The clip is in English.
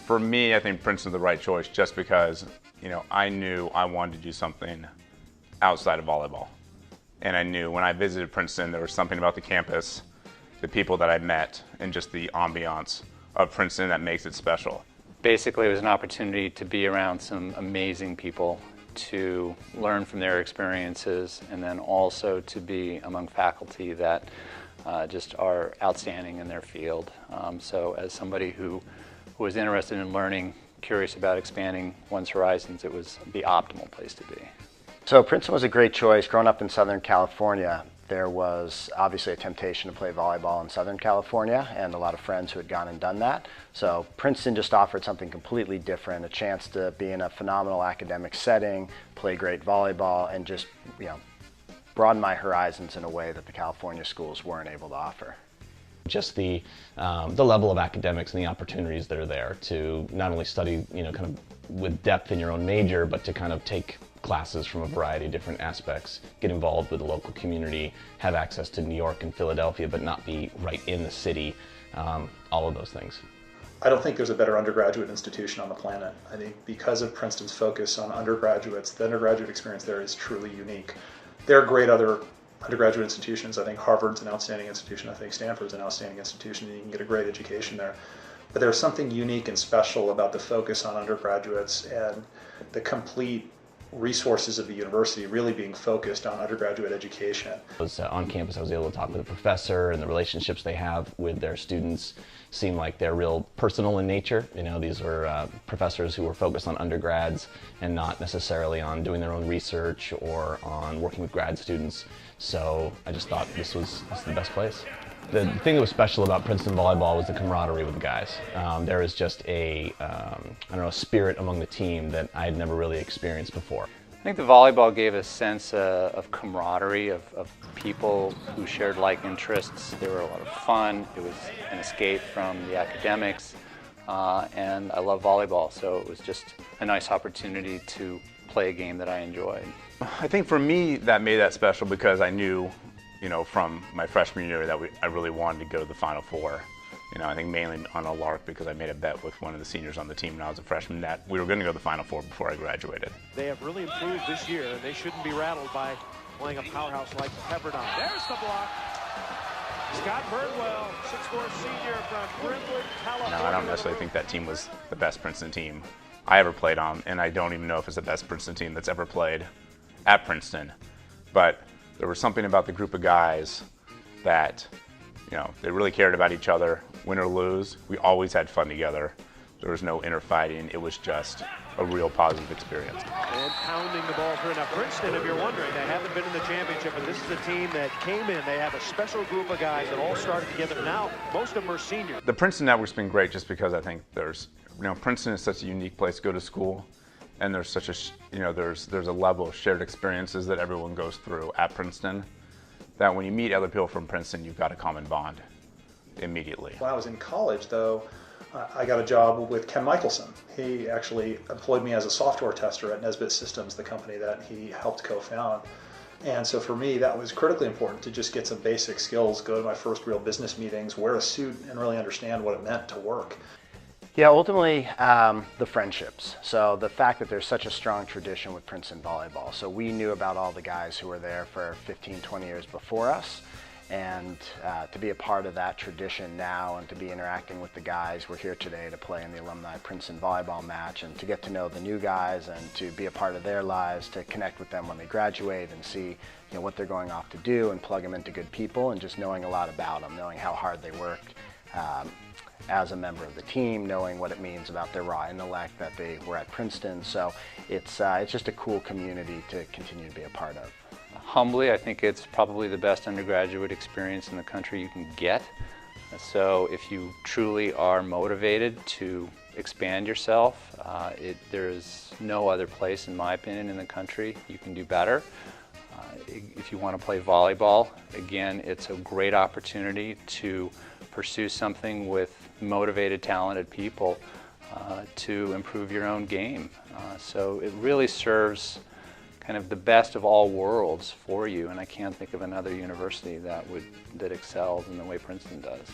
For me, I think Princeton's the right choice just because, I knew I wanted to do something outside of volleyball. And I knew when I visited Princeton, there was something about the campus, the people that I met, and just the ambiance of Princeton that makes it special. Basically, it was an opportunity to be around some amazing people, to learn from their experiences, and then also to be among faculty that just are outstanding in their field. So as somebody who was interested in learning, curious about expanding one's horizons, it was the optimal place to be. So Princeton was a great choice. Growing up in Southern California, there was obviously a temptation to play volleyball in Southern California, and a lot of friends who had gone and done that. So Princeton just offered something completely different, a chance to be in a phenomenal academic setting, play great volleyball, and just broaden my horizons in a way that the California schools weren't able to offer. Just the level of academics and the opportunities that are there to not only study, kind of with depth in your own major, but to kind of take classes from a variety of different aspects, get involved with the local community, have access to New York and Philadelphia, but not be right in the city, all of those things. I don't think there's a better undergraduate institution on the planet. I think because of Princeton's focus on undergraduates, the undergraduate experience there is truly unique. There are great other undergraduate institutions. I think Harvard's an outstanding institution. I think Stanford's an outstanding institution, and you can get a great education there. But there's something unique and special about the focus on undergraduates and the complete resources of the university really being focused on undergraduate education. On campus, I was able to talk with a professor, and the relationships they have with their students seem like they're real personal in nature. These were professors who were focused on undergrads and not necessarily on doing their own research or on working with grad students. So I just thought this was the best place. The thing that was special about Princeton volleyball was the camaraderie with the guys. There is just a spirit among the team that I had never really experienced before. I think the volleyball gave a sense of camaraderie, of people who shared like interests. They were a lot of fun. It was an escape from the academics, and I love volleyball, so it was just a nice opportunity to play a game that I enjoyed. I think for me, that made that special because I knew, from my freshman year that I really wanted to go to the Final Four. I think mainly on a lark because I made a bet with one of the seniors on the team when I was a freshman that we were going to go to the Final Four before I graduated. They have really improved this year, and they shouldn't be rattled by playing a powerhouse like Pepperdine. There's the block. Scott Birdwell, 6'4" senior from Brentwood, California. No, I don't necessarily think that team was the best Princeton team I ever played on, and I don't even know if it's the best Princeton team that's ever played at Princeton. But there was something about the group of guys that, they really cared about each other. Win or lose, we always had fun together. There was no inner fighting. It was just a real positive experience. And pounding the ball through. Now, Princeton, if you're wondering, they haven't been in the championship, but this is a team that came in. They have a special group of guys that all started together. Now, most of them are seniors. The Princeton network's been great just because I think there's, Princeton is such a unique place to go to school, and there's such a, there's a level of shared experiences that everyone goes through at Princeton that when you meet other people from Princeton, you've got a common bond immediately. When I was in college, though, I got a job with Ken Michelson. He actually employed me as a software tester at Nesbitt Systems, the company that he helped co-found. And so for me, that was critically important to just get some basic skills, go to my first real business meetings, wear a suit, and really understand what it meant to work. Yeah, ultimately, the friendships. So the fact that there's such a strong tradition with Princeton volleyball. So we knew about all the guys who were there for 15, 20 years before us. And to be a part of that tradition now and to be interacting with the guys, we're here today to play in the alumni Princeton volleyball match and to get to know the new guys and to be a part of their lives, to connect with them when they graduate and see what they're going off to do and plug them into good people, and just knowing a lot about them, knowing how hard they worked as a member of the team, knowing what it means about their raw intellect that they were at Princeton. So it's just a cool community to continue to be a part of. Humbly, I think it's probably the best undergraduate experience in the country you can get. So if you truly are motivated to expand yourself, there's no other place, in my opinion, in the country you can do better. If you want to play volleyball, again, it's a great opportunity to pursue something with motivated, talented people to improve your own game. So it really serves kind of the best of all worlds for you, and I can't think of another university that excels in the way Princeton does.